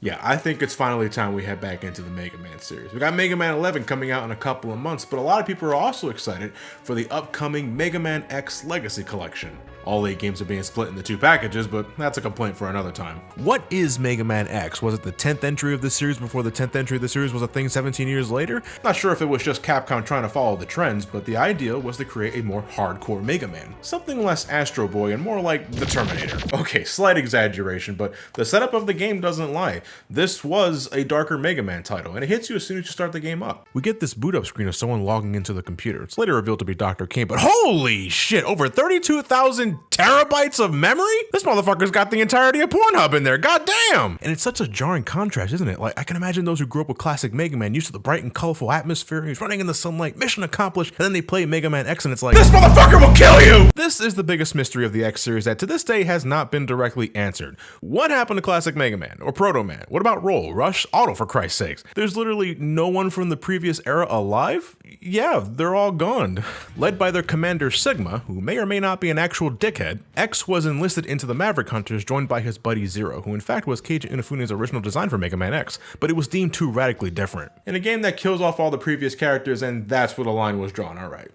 Yeah, I think it's finally time we head back into the Mega Man series. We got Mega Man 11 coming out in a couple of months, but a lot of people are also excited for the upcoming Mega Man X Legacy Collection. All 8 games are being split into 2 packages, but that's a complaint for another time. What is Mega Man X? Was it the 10th entry of the series before the 10th entry of the series was a thing 17 years later? Not sure if it was just Capcom trying to follow the trends, but the idea was to create a more hardcore Mega Man. Something less Astro Boy and more like the Terminator. Okay, slight exaggeration, but the setup of the game doesn't lie. This was a darker Mega Man title, and it hits you as soon as you start the game up. We get this boot up screen of someone logging into the computer. It's later revealed to be Dr. Kane, but holy shit, over 32,000 terabytes of memory? This motherfucker's got the entirety of Pornhub in there, goddamn! And it's such a jarring contrast, isn't it? Like, I can imagine those who grew up with classic Mega Man used to the bright and colorful atmosphere, he's running in the sunlight, mission accomplished, and then they play Mega Man X and it's like, this motherfucker will kill you! This is the biggest mystery of the X series that to this day has not been directly answered. What happened to classic Mega Man, or Proto Man? What about Roll, Rush, Auto, for Christ's sakes? There's literally no one from the previous era alive? Yeah, they're all gone. Led by their commander Sigma, who may or may not be an actual dickhead, X was enlisted into the Maverick Hunters, joined by his buddy Zero, who in fact was Keiji Inafune's original design for Mega Man X, but it was deemed too radically different. In a game that kills off all the previous characters, and that's where the line was drawn, alright.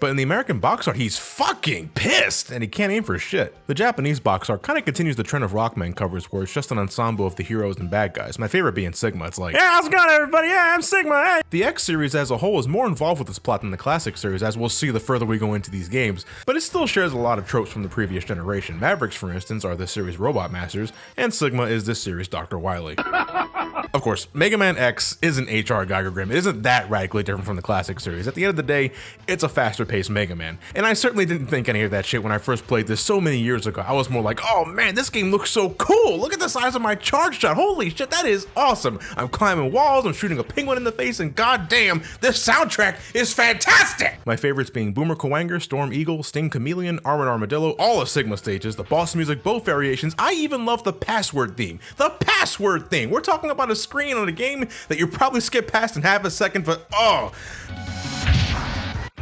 But in the American box art, he's fucking pissed, and he can't aim for shit. The Japanese box art kind of continues the trend of Rockman covers, where it's just an ensemble of the heroes and bad guys. My favorite being Sigma. It's like, yeah, how's it going, everybody? Yeah, I'm Sigma, hey! The X series as a whole is more involved with this plot than the classic series, as we'll see the further we go into these games, but it still shares a lot of tropes from the previous generation. Mavericks, for instance, are this series' Robot Masters, and Sigma is this series' Dr. Wily. Of course, Mega Man X isn't H.R. Geiger Grimm. It isn't that radically different from the classic series. At the end of the day, it's a faster paced Mega Man. And I certainly didn't think any of that shit when I first played this so many years ago. I was more like, oh man, this game looks so cool. Look at the size of my charge shot. Holy shit, that is awesome. I'm climbing walls, I'm shooting a penguin in the face, and goddamn, this soundtrack is fantastic. My favorites being Boomer Kuwanger, Storm Eagle, Sting Chameleon, Armored Armadillo, all of Sigma stages, the boss music, both variations. I even love the password theme. The password theme. We're talking about a screen on a game that you probably skip past in half a second, but oh,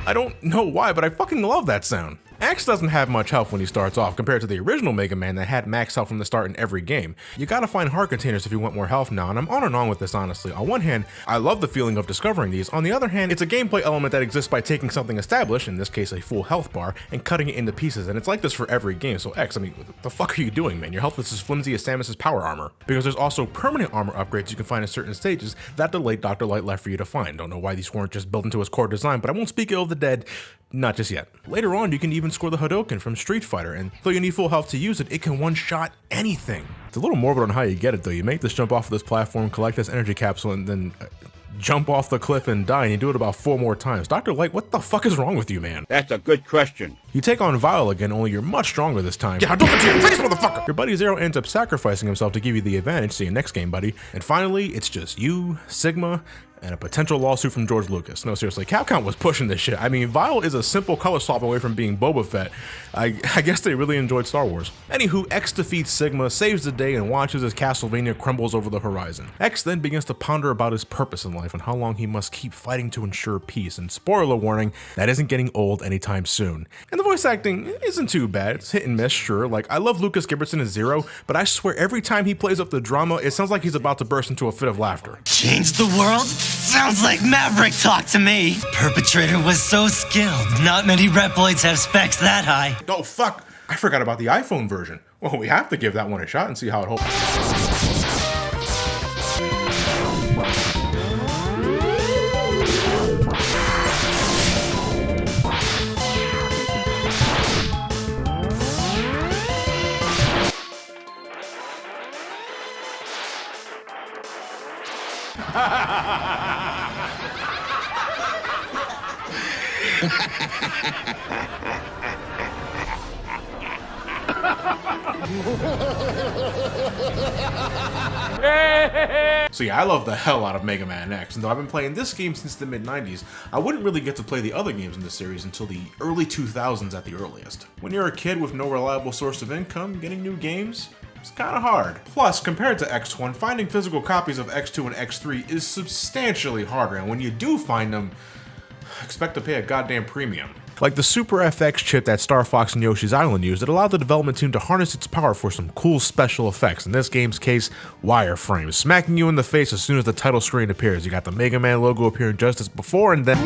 I don't know why, but I fucking love that sound. X doesn't have much health when he starts off compared to the original Mega Man that had max health from the start in every game. You gotta find heart containers if you want more health now, and I'm on and on with this honestly. On one hand, I love the feeling of discovering these. On the other hand, it's a gameplay element that exists by taking something established, in this case a full health bar, and cutting it into pieces, and it's like this for every game. So X, I mean, what the fuck are you doing, man? Your health is as flimsy as Samus's power armor. Because there's also permanent armor upgrades you can find in certain stages that the late Dr. Light left for you to find. Don't know why these weren't just built into his core design, but I won't speak ill of the dead. Not just yet. Later on, you can even score the Hadouken from Street Fighter, and though you need full health to use it, it can one-shot anything. It's a little morbid on how you get it though. You make this jump off of this platform, collect this energy capsule, and then jump off the cliff and die, and you do it about 4 more times. Dr. Light, what the fuck is wrong with you, man? That's a good question. You take on Vile again, only you're much stronger this time. Yeah, don't to your face, motherfucker! Your buddy Zero ends up sacrificing himself to give you the advantage. See you next game, buddy. And finally, it's just you, Sigma, and a potential lawsuit from George Lucas. No, seriously, Capcom was pushing this shit. I mean, Vile is a simple color swap away from being Boba Fett. I guess they really enjoyed Star Wars. Anywho, X defeats Sigma, saves the day, and watches as Castlevania crumbles over the horizon. X then begins to ponder about his purpose in life and how long he must keep fighting to ensure peace. And spoiler warning, that isn't getting old anytime soon. And the voice acting isn't too bad. It's hit and miss, sure. Like, I love Lucas Gibertson as Zero, but I swear every time he plays up the drama, it sounds like he's about to burst into a fit of laughter. Change the world? Sounds like Maverick talk to me. Perpetrator was so skilled. Not many Reploids have specs that high. Oh, fuck. I forgot about the iPhone version. Well, we have to give that one a shot and see how it holds. So yeah, I love the hell out of Mega Man X, and though I've been playing this game since the mid-90s, I wouldn't really get to play the other games in the series until the early 2000s at the earliest. When you're a kid with no reliable source of income, getting new games, it's kinda hard. Plus, compared to X1, finding physical copies of X2 and X3 is substantially harder, and when you do find them, expect to pay a goddamn premium. Like the Super FX chip that Star Fox and Yoshi's Island used, it allowed the development team to harness its power for some cool special effects. In this game's case, wireframes, smacking you in the face as soon as the title screen appears. You got the Mega Man logo appearing just as before, and then...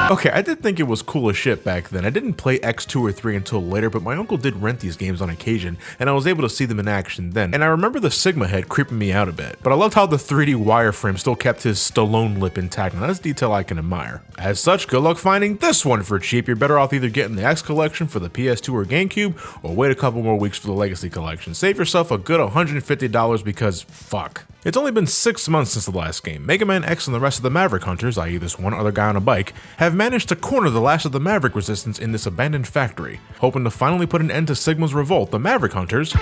Okay, I did think it was cool as shit back then. I didn't play X2 or 3 until later, but my uncle did rent these games on occasion, and I was able to see them in action then. And I remember the Sigma head creeping me out a bit, but I loved how the 3D wireframe still kept his Stallone lip intact, and that's a detail I can admire. As such, good luck finding this one for cheap. You're better off either getting the X collection for the PS2 or GameCube, or wait a couple more weeks for the Legacy collection. Save yourself a good $150 because fuck. It's only been 6 months since the last game. Mega Man X and the rest of the Maverick Hunters, i.e. this one other guy on a bike, have managed to corner the last of the Maverick resistance in this abandoned factory. Hoping to finally put an end to Sigma's revolt, the Maverick Hunters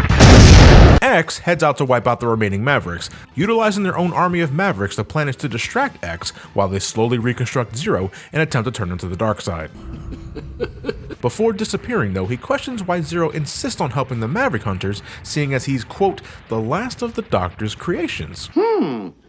X heads out to wipe out the remaining Mavericks. Utilizing their own army of Mavericks, the plan is to distract X while they slowly reconstruct Zero and attempt to turn him to the dark side. Before disappearing though, he questions why Zero insists on helping the Maverick Hunters, seeing as he's, quote, the last of the Doctor's creations.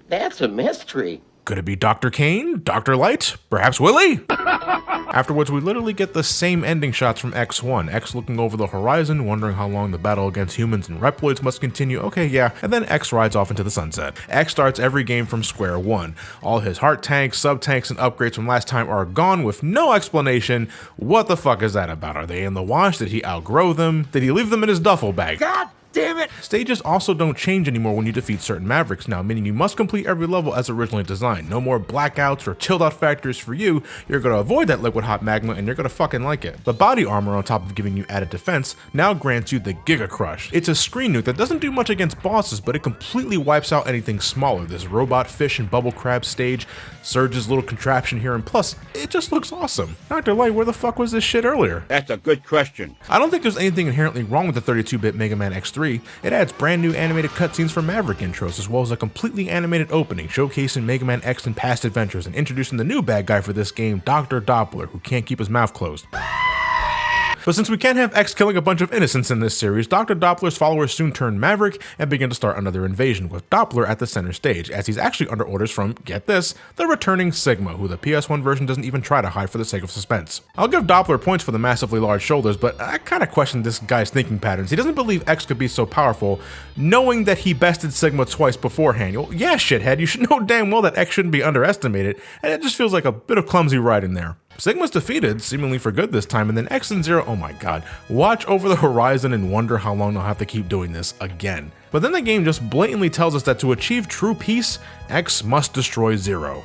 That's a mystery. Could it be Dr. Kane? Dr. Light? Perhaps Willie? Afterwards, we literally get the same ending shots from X1. X looking over the horizon, wondering how long the battle against humans and Reploids must continue. Okay, yeah. And then X rides off into the sunset. X starts every game from square one. All his heart tanks, sub-tanks, and upgrades from last time are gone with no explanation. What the fuck is that about? Are they in the wash? Did he outgrow them? Did he leave them in his duffel bag? God damn it! Stages also don't change anymore when you defeat certain Mavericks now, meaning you must complete every level as originally designed. No more blackouts or chilled out factories for you. You're gonna avoid that liquid hot magma and you're gonna fucking like it. The body armor, on top of giving you added defense, now grants you the Giga Crush. It's a screen nuke that doesn't do much against bosses, but it completely wipes out anything smaller. This robot fish and bubble crab stage, Surge's little contraption here, and plus, it just looks awesome. Dr. Light, where the fuck was this shit earlier? That's a good question. I don't think there's anything inherently wrong with the 32-bit Mega Man X3. It adds brand new animated cutscenes for Maverick intros, as well as a completely animated opening, showcasing Mega Man X and past adventures, and introducing the new bad guy for this game, Dr. Doppler, who can't keep his mouth closed. But since we can't have X killing a bunch of innocents in this series, Dr. Doppler's followers soon turn Maverick and begin to start another invasion, with Doppler at the center stage, as he's actually under orders from, get this, the returning Sigma, who the PS1 version doesn't even try to hide for the sake of suspense. I'll give Doppler points for the massively large shoulders, but I kinda question this guy's thinking patterns. He doesn't believe X could be so powerful, knowing that he bested Sigma twice beforehand. Well, yeah, shithead, you should know damn well that X shouldn't be underestimated, and it just feels like a bit of clumsy writing there. Sigma's defeated, seemingly for good this time, and then X and Zero, oh my god, watch over the horizon and wonder how long they'll have to keep doing this again. But then the game just blatantly tells us that to achieve true peace, X must destroy Zero.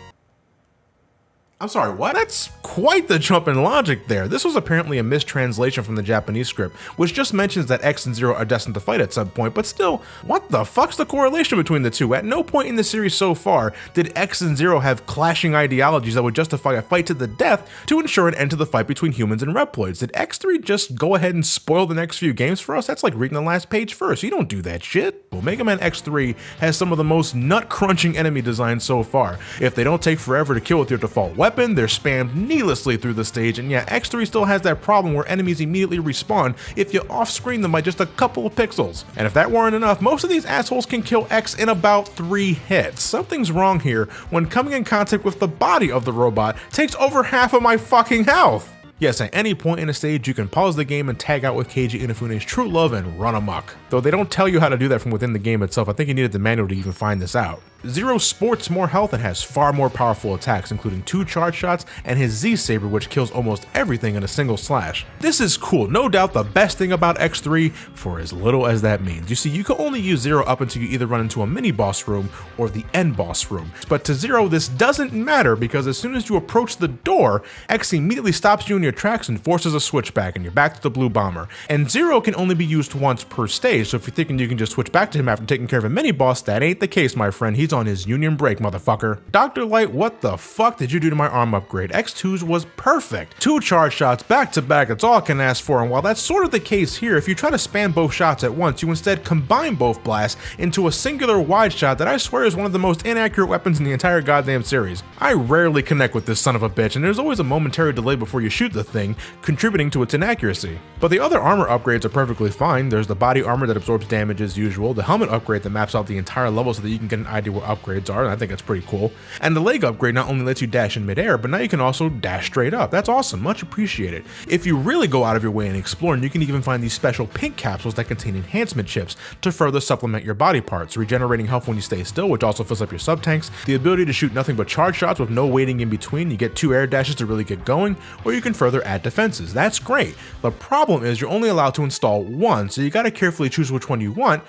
I'm sorry, what? That's quite the jump in logic there. This was apparently a mistranslation from the Japanese script, which just mentions that X and Zero are destined to fight at some point, but still, what the fuck's the correlation between the two? At no point in the series so far did X and Zero have clashing ideologies that would justify a fight to the death to ensure an end to the fight between humans and Reploids. Did X3 just go ahead and spoil the next few games for us? That's like reading the last page first. You don't do that shit. Well, Mega Man X3 has some of the most nut-crunching enemy designs so far. If they don't take forever to kill with your default weapon, they're spammed needlessly through the stage, and yeah, X3 still has that problem where enemies immediately respawn if you off-screen them by just a couple of pixels. And if that weren't enough, most of these assholes can kill X in about 3 hits. Something's wrong here when coming in contact with the body of the robot takes over half of my fucking health. Yes, at any point in a stage, you can pause the game and tag out with Keiji Inafune's True Love and run amok. Though they don't tell you how to do that from within the game itself, I think you needed the manual to even find this out. Zero sports more health and has far more powerful attacks, including 2 charge shots and his Z-Saber, which kills almost everything in a single slash. This is cool, no doubt the best thing about X3, for as little as that means. You see, you can only use Zero up until you either run into a mini-boss room or the end boss room. But to Zero, this doesn't matter, because as soon as you approach the door, X immediately stops you in your tracks and forces a switch back, and you're back to the blue bomber. And Zero can only be used once per stage, so if you're thinking you can just switch back to him after taking care of a mini-boss, that ain't the case, my friend. He's on his union break, motherfucker. Dr. Light, what the fuck did you do to my arm upgrade? X2's was perfect. 2 charge shots back to back, that's all I can ask for, and while that's sort of the case here, if you try to spam both shots at once, you instead combine both blasts into a singular wide shot that I swear is one of the most inaccurate weapons in the entire goddamn series. I rarely connect with this son of a bitch, and there's always a momentary delay before you shoot the thing, contributing to its inaccuracy. But the other armor upgrades are perfectly fine. There's the body armor that absorbs damage as usual, the helmet upgrade that maps out the entire level so that you can get an idea where where upgrades are, and I think that's pretty cool. And the leg upgrade not only lets you dash in midair, but now you can also dash straight up. That's awesome, much appreciated. If you really go out of your way and explore, you can even find these special pink capsules that contain enhancement chips to further supplement your body parts, regenerating health when you stay still, which also fills up your sub-tanks, the ability to shoot nothing but charge shots with no waiting in between, you get 2 air dashes to really get going, or you can further add defenses. That's great. The problem is you're only allowed to install one, so you gotta carefully choose which one you want,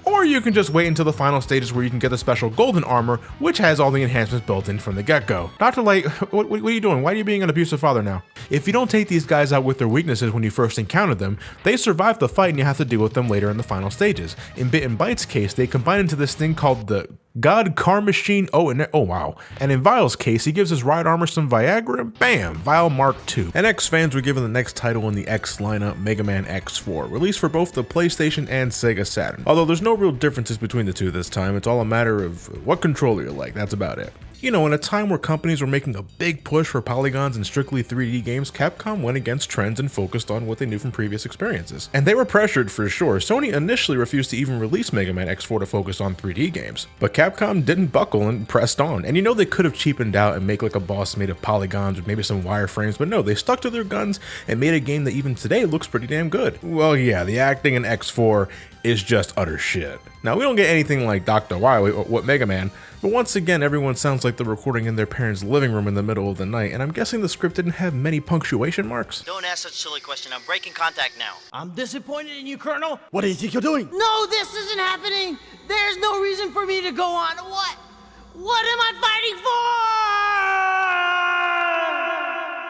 or you can just wait until the final stages where you can get the special golden armor, which has all the enhancements built in from the get-go. Dr. Light, what are you doing? Why are you being an abusive father now? If you don't take these guys out with their weaknesses when you first encounter them, they survive the fight and you have to deal with them later in the final stages. In Bit and Byte's case, they combine into this thing called the God Car Machine. Oh wow. And in Vile's case, he gives his ride armor some Viagra and bam, Vile Mark II. And X fans were given the next title in the X lineup, Megaman X4, released for both the PlayStation and Sega Saturn. Although there's no real differences between the two this time, it's all a matter of what controller you like, that's about it. You know, in a time where companies were making a big push for polygons and strictly 3D games, Capcom went against trends and focused on what they knew from previous experiences. And they were pressured for sure. Sony initially refused to even release Mega Man X4 to focus on 3D games, but Capcom didn't buckle and pressed on. And you know they could have cheapened out and make like a boss made of polygons with maybe some wireframes, but no, they stuck to their guns and made a game that even today looks pretty damn good. Well, yeah, the acting in X4 is just utter shit. Now, we don't get anything like Dr. Wily or what Mega Man, but once again, everyone sounds like they're recording in their parents' living room in the middle of the night, and I'm guessing the script didn't have many punctuation marks. Don't ask such a silly question. I'm breaking contact now. I'm disappointed in you, Colonel. What do you think you're doing? No, this isn't happening. There's no reason for me to go on. What? What am I fighting for?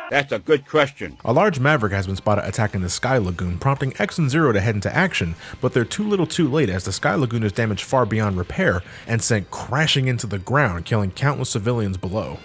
That's a good question. A large Maverick has been spotted attacking the Sky Lagoon, prompting X and Zero to head into action, but they're too little too late as the Sky Lagoon is damaged far beyond repair and sent crashing into the ground, killing countless civilians below.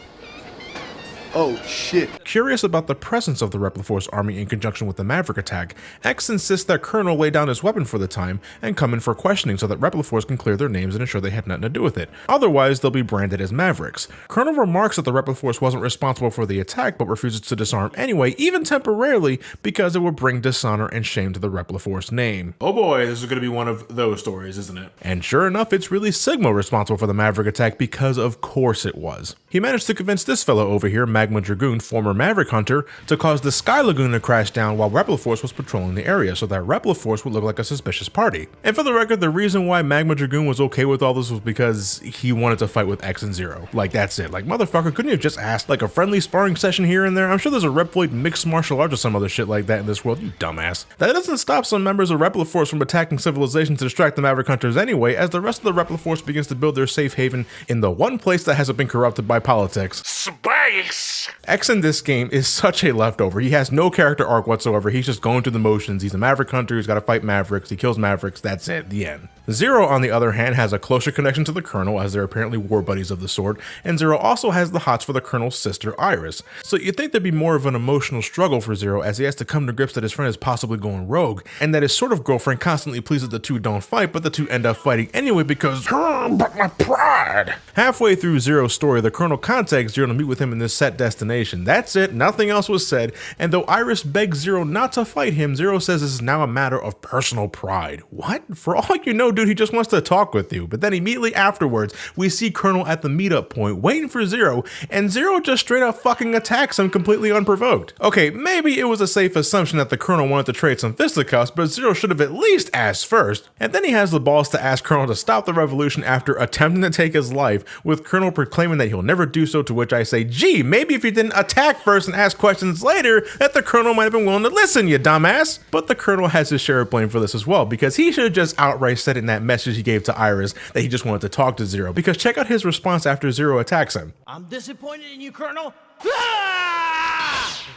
Oh shit. Curious about the presence of the Repliforce army in conjunction with the Maverick attack, X insists that Colonel lay down his weapon for the time and come in for questioning so that Repliforce can clear their names and ensure they had nothing to do with it. Otherwise, they'll be branded as Mavericks. Colonel remarks that the Repliforce wasn't responsible for the attack but refuses to disarm anyway, even temporarily, because it would bring dishonor and shame to the Repliforce name. Oh boy, this is going to be one of those stories, isn't it? And sure enough, it's really Sigma responsible for the Maverick attack because of course it was. He managed to convince this fellow over here, Magma Dragoon, former Maverick Hunter, to cause the Sky Lagoon to crash down while Repliforce was patrolling the area so that Repliforce would look like a suspicious party. And for the record, the reason why Magma Dragoon was okay with all this was because he wanted to fight with X and Zero. Like, that's it. Like, motherfucker, couldn't you have just asked like a friendly sparring session here and there? I'm sure there's a Reploid mixed martial arts or some other shit like that in this world, you dumbass. That doesn't stop some members of Repliforce from attacking civilization to distract the Maverick Hunters anyway, as the rest of the Repliforce begins to build their safe haven in the one place that hasn't been corrupted by politics. Space! X in this game is such a leftover. He has no character arc whatsoever. He's just going through the motions. He's a Maverick Hunter. He's got to fight Mavericks. He kills Mavericks. That's it. The end. Zero, on the other hand, has a closer connection to the Colonel, as they're apparently war buddies of the sword, and Zero also has the hots for the Colonel's sister, Iris. So you'd think there'd be more of an emotional struggle for Zero, as he has to come to grips that his friend is possibly going rogue, and that his sort of girlfriend constantly pleads that the two don't fight, but the two end up fighting anyway because, but my pride. Halfway through Zero's story, the Colonel contacts Zero to meet with him in this set destination. That's it, nothing else was said, and though Iris begs Zero not to fight him, Zero says this is now a matter of personal pride. What? For all you know, dude, he just wants to talk with you. But then immediately afterwards, we see Colonel at the meetup point waiting for Zero, and Zero just straight up fucking attacks him completely unprovoked. Okay, maybe it was a safe assumption that the Colonel wanted to trade some fisticuffs, but Zero should have at least asked first. And then he has the balls to ask Colonel to stop the revolution after attempting to take his life, with Colonel proclaiming that he'll never do so, to which I say, gee, maybe if you didn't attack first and ask questions later, that the Colonel might have been willing to listen, you dumbass. But the Colonel has his share of blame for this as well, because he should have just outright said in that message he gave to Iris that he just wanted to talk to Zero, because check out his response after Zero attacks him. I'm disappointed in you, Colonel. Ah!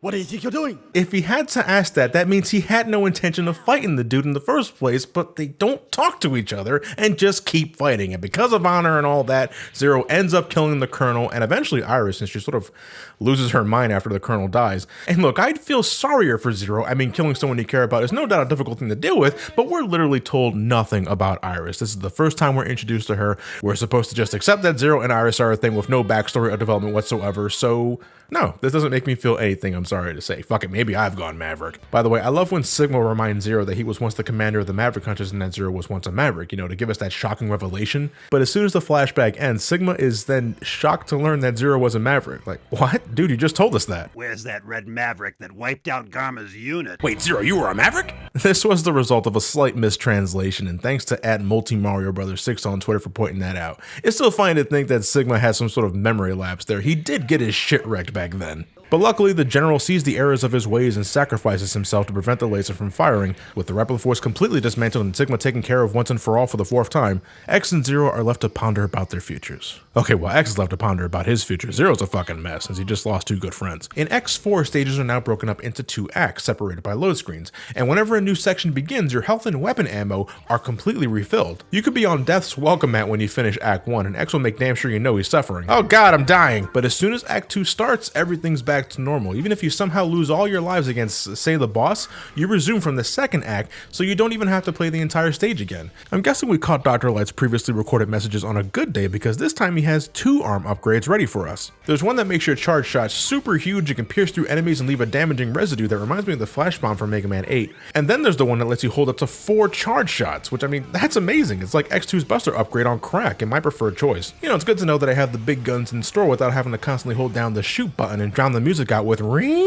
What do you think you're doing? If he had to ask that, that means he had no intention of fighting the dude in the first place, but they don't talk to each other and just keep fighting. And because of honor and all that, Zero ends up killing the Colonel and eventually Iris, since she sort of loses her mind after the Colonel dies. And look, I'd feel sorrier for Zero. I mean, killing someone you care about is no doubt a difficult thing to deal with, but we're literally told nothing about Iris. This is the first time we're introduced to her. We're supposed to just accept that Zero and Iris are a thing with no backstory or development whatsoever. So no, this doesn't make me feel anything. I'm sorry to say. Fuck it, maybe I've gone Maverick. By the way, I love when Sigma reminds Zero that he was once the commander of the Maverick Hunters and that Zero was once a Maverick, you know, to give us that shocking revelation. But as soon as the flashback ends, Sigma is then shocked to learn that Zero was a Maverick. Like, what? Dude, you just told us that. Where's that red Maverick that wiped out Garma's unit? Wait, Zero, you were a Maverick? This was the result of a slight mistranslation, and thanks to @MultiMarioBrother6 on Twitter for pointing that out. It's still funny to think that Sigma has some sort of memory lapse there. He did get his shit wrecked back then. But luckily, the general sees the errors of his ways and sacrifices himself to prevent the laser from firing. With the Replica Force completely dismantled and Sigma taken care of once and for all for the 4th time, X and Zero are left to ponder about their futures. Okay, well, X is left to ponder about his future. Zero's a fucking mess, since he just lost 2 good friends. In X4, stages are now broken up into 2 acts, separated by load screens, and whenever a new section begins, your health and weapon ammo are completely refilled. You could be on death's welcome mat when you finish Act 1, and X will make damn sure you know he's suffering. Oh god, I'm dying! But as soon as Act 2 starts, everything's back to normal. Even if you somehow lose all your lives against, say, the boss, you resume from the 2nd act, so you don't even have to play the entire stage again. I'm guessing we caught Dr. Light's previously recorded messages on a good day, because this time he has 2 arm upgrades ready for us. There's one that makes your charge shot super huge, it can pierce through enemies and leave a damaging residue that reminds me of the flash bomb from Mega Man 8. And then there's the one that lets you hold up to 4 charge shots, which, I mean, that's amazing. It's like X2's Buster upgrade on crack, and my preferred choice. You know, it's good to know that I have the big guns in store without having to constantly hold down the shoot button and drown the music out with ring.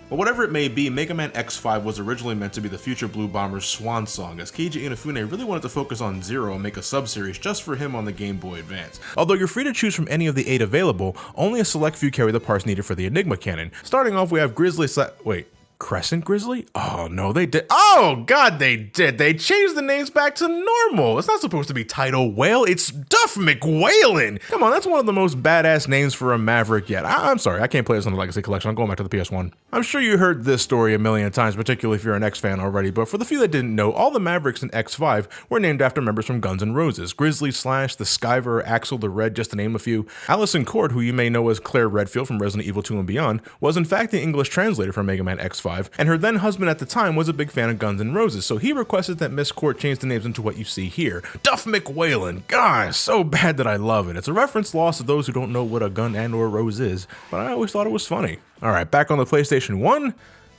But whatever it may be, Mega Man X5 was originally meant to be the future Blue Bomber's swan song, as Keiji Inafune really wanted to focus on Zero and make a sub-series just for him on the Game Boy Advance. Although you're free to choose from any of the 8 available, only a select few carry the parts needed for the Enigma cannon. Starting off, we have Crescent Grizzly? Oh no, they did. Oh god, they did. They changed the names back to normal. It's not supposed to be Tidal Whale, it's Duff McWhalin. Come on, that's one of the most badass names for a Maverick yet. I'm sorry, I can't play this on the Legacy Collection. I'm going back to the PS1. I'm sure you heard this story a million times, particularly if you're an X fan already, but for the few that didn't know, all the Mavericks in X5 were named after members from Guns N' Roses. Grizzly Slash, the Skyver, Axel the Red, just to name a few. Allison Cord, who you may know as Claire Redfield from Resident Evil 2 and Beyond, was in fact the English translator for Mega Man X5, and her then husband at the time was a big fan of Guns N' Roses, so he requested that Miss Court change the names into what you see here. Duff McWhalin. Gosh, so bad that I love it. It's a reference lost to those who don't know what a gun and or rose is, but I always thought it was funny. Alright, back on the PlayStation 1.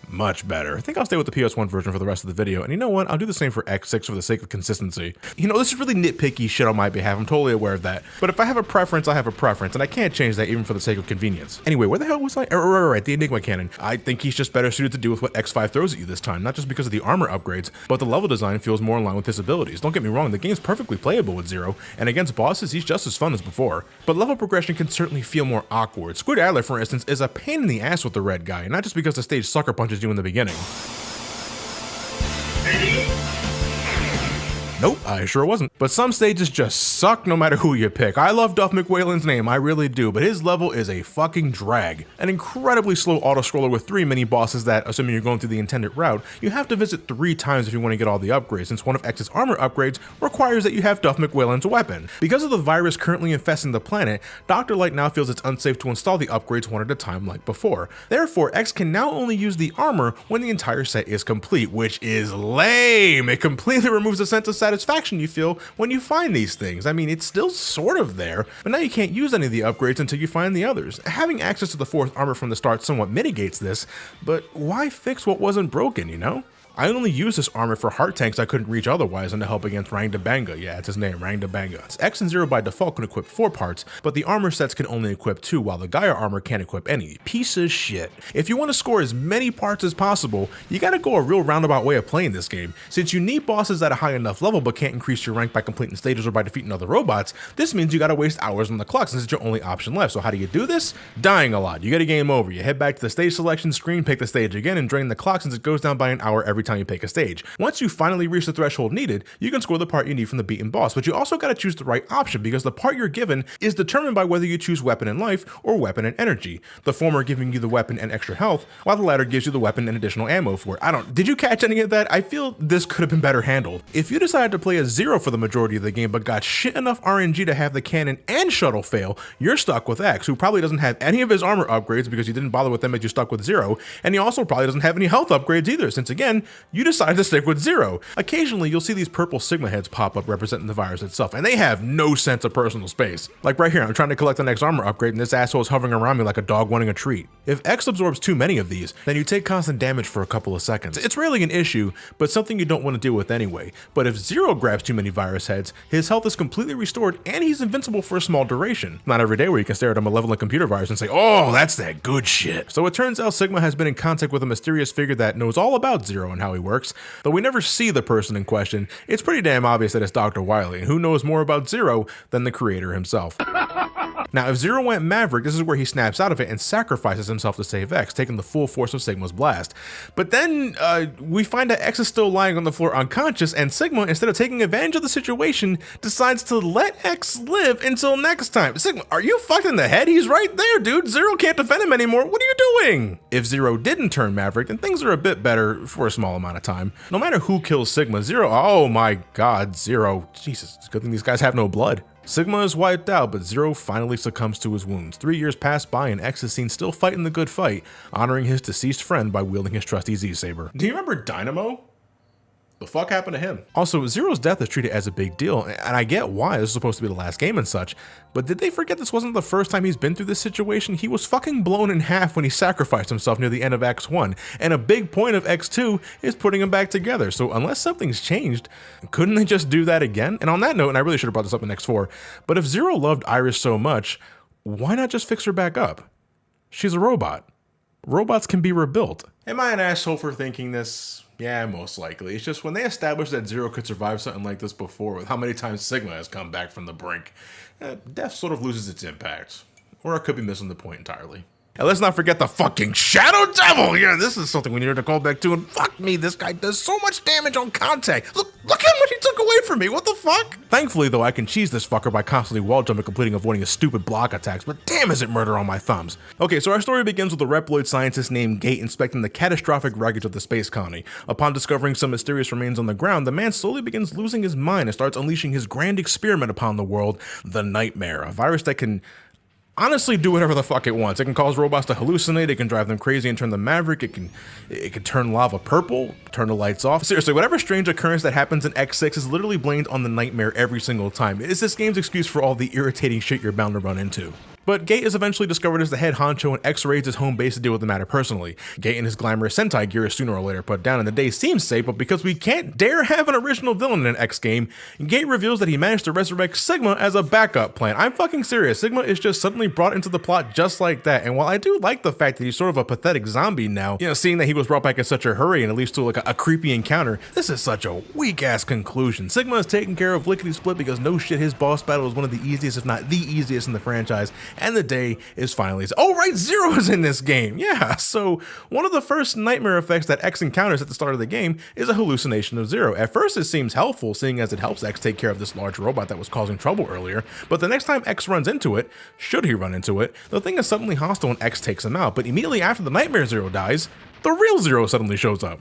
Much better. I think I'll stay with the PS1 version for the rest of the video, and you know what? I'll do the same for X6 for the sake of consistency. You know, this is really nitpicky shit on my behalf, I'm totally aware of that, but if I have a preference, I have a preference, and I can't change that even for the sake of convenience. Anyway, where the hell was I? Right, the Enigma Cannon. I think he's just better suited to deal with what X5 throws at you this time, not just because of the armor upgrades, but the level design feels more in line with his abilities. Don't get me wrong, the game's perfectly playable with Zero, and against bosses, he's just as fun as before, but level progression can certainly feel more awkward. Squid Adler, for instance, is a pain in the ass with the red guy, not just because the stage sucker punches you in the beginning. Nope, I sure wasn't. But some stages just suck no matter who you pick. I love Duff McWhalin's name, I really do, but his level is a fucking drag. An incredibly slow auto-scroller with 3 mini-bosses that, assuming you're going through the intended route, you have to visit 3 times if you want to get all the upgrades, since one of X's armor upgrades requires that you have Duff McWhalin's weapon. Because of the virus currently infesting the planet, Dr. Light now feels it's unsafe to install the upgrades one at a time like before. Therefore, X can now only use the armor when the entire set is complete, which is lame. It completely removes the sense of satisfaction you feel when you find these things. I mean, it's still sort of there, but now you can't use any of the upgrades until you find the others. Having access to the 4th armor from the start somewhat mitigates this, but why fix what wasn't broken, you know? I only use this armor for heart tanks I couldn't reach otherwise and to help against Rang Banga. Yeah, it's his name, Rang Banga. X and Zero by default can equip 4 parts, but the armor sets can only equip 2, while the Gaia armor can't equip any. Piece of shit. If you want to score as many parts as possible, you gotta go a real roundabout way of playing this game. Since you need bosses at a high enough level but can't increase your rank by completing stages or by defeating other robots, this means you gotta waste hours on the clock since it's your only option left. So how do you do this? Dying a lot. You get a game over. You head back to the stage selection screen, pick the stage again, and drain the clock since it goes down by an hour every time you pick a stage. Once you finally reach the threshold needed, you can score the part you need from the beaten boss, but you also gotta choose the right option because the part you're given is determined by whether you choose weapon and life or weapon and energy. The former giving you the weapon and extra health, while the latter gives you the weapon and additional ammo for it. Did you catch any of that? I feel this could have been better handled. If you decided to play as Zero for the majority of the game but got shit enough RNG to have the cannon and shuttle fail, you're stuck with X, who probably doesn't have any of his armor upgrades because you didn't bother with them as you stuck with Zero, and he also probably doesn't have any health upgrades either, since again, you decide to stick with Zero. Occasionally, you'll see these purple Sigma heads pop up representing the virus itself, and they have no sense of personal space. Like right here, I'm trying to collect the next armor upgrade, and this asshole is hovering around me like a dog wanting a treat. If X absorbs too many of these, then you take constant damage for a couple of seconds. It's rarely an issue, but something you don't want to deal with anyway. But if Zero grabs too many virus heads, his health is completely restored, and he's invincible for a small duration. Not every day where you can stare at a malevolent computer virus and say, oh, that's that good shit. So it turns out Sigma has been in contact with a mysterious figure that knows all about Zero and how he works. Though we never see the person in question, it's pretty damn obvious that it's Dr. Wily, and who knows more about Zero than the creator himself. Now, if Zero went Maverick, this is where he snaps out of it and sacrifices himself to save X, taking the full force of Sigma's blast. But then we find that X is still lying on the floor unconscious, and Sigma, instead of taking advantage of the situation, decides to let X live until next time. Sigma, are you fucked in the head? He's right there, dude. Zero can't defend him anymore. What are you doing? If Zero didn't turn Maverick, then things are a bit better for a small amount of time. No matter who kills Sigma, Zero, oh my god, Zero. Jesus, it's a good thing these guys have no blood. Sigma is wiped out, but Zero finally succumbs to his wounds. 3 years pass by and X is seen still fighting the good fight, honoring his deceased friend by wielding his trusty Z-Saber. Do you remember Dynamo? The fuck happened to him? Also, Zero's death is treated as a big deal, and I get why, this is supposed to be the last game and such, but did they forget this wasn't the first time he's been through this situation? He was fucking blown in half when he sacrificed himself near the end of X1, and a big point of X2 is putting him back together, so unless something's changed, couldn't they just do that again? And on that note, and I really should have brought this up in X4, but if Zero loved Iris so much, why not just fix her back up? She's a robot. Robots can be rebuilt. Am I an asshole for thinking this? Yeah, most likely. It's just when they established that Zero could survive something like this before, with how many times Sigma has come back from the brink, death sort of loses its impact. Or I could be missing the point entirely. And let's not forget the fucking Shadow Devil! Yeah, this is something we needed to call back to, and fuck me, this guy does so much damage on contact! Look how much he took away from me, what the fuck? Thankfully though, I can cheese this fucker by constantly wall jumping, completing avoiding his stupid block attacks, but damn is it murder on my thumbs. Okay, so our story begins with a Reploid scientist named Gate inspecting the catastrophic wreckage of the space colony. Upon discovering some mysterious remains on the ground, the man slowly begins losing his mind and starts unleashing his grand experiment upon the world, the Nightmare, a virus that can honestly do whatever the fuck it wants. It can cause robots to hallucinate, it can drive them crazy and turn them Maverick, it can turn lava purple, turn the lights off. Seriously, whatever strange occurrence that happens in X6 is literally blamed on the Nightmare every single time. It's this game's excuse for all the irritating shit you're bound to run into. But Gate is eventually discovered as the head honcho and X raids his home base to deal with the matter personally. Gate and his glamorous Sentai gear is sooner or later put down and the day seems safe, but because we can't dare have an original villain in an X game, Gate reveals that he managed to resurrect Sigma as a backup plan. I'm fucking serious, Sigma is just suddenly brought into the plot just like that, and while I do like the fact that he's sort of a pathetic zombie now, you know, seeing that he was brought back in such a hurry and it leads to like a creepy encounter, this is such a weak ass conclusion. Sigma is taken care of lickety split because no shit, his boss battle is one of the easiest, if not the easiest in the franchise, and the day is finally, oh right, Zero is in this game. Yeah, so one of the first nightmare effects that X encounters at the start of the game is a hallucination of Zero. At first it seems helpful, seeing as it helps X take care of this large robot that was causing trouble earlier, but the next time X runs into it, should he run into it, the thing is suddenly hostile and X takes him out, but immediately after the Nightmare Zero dies, the real Zero suddenly shows up.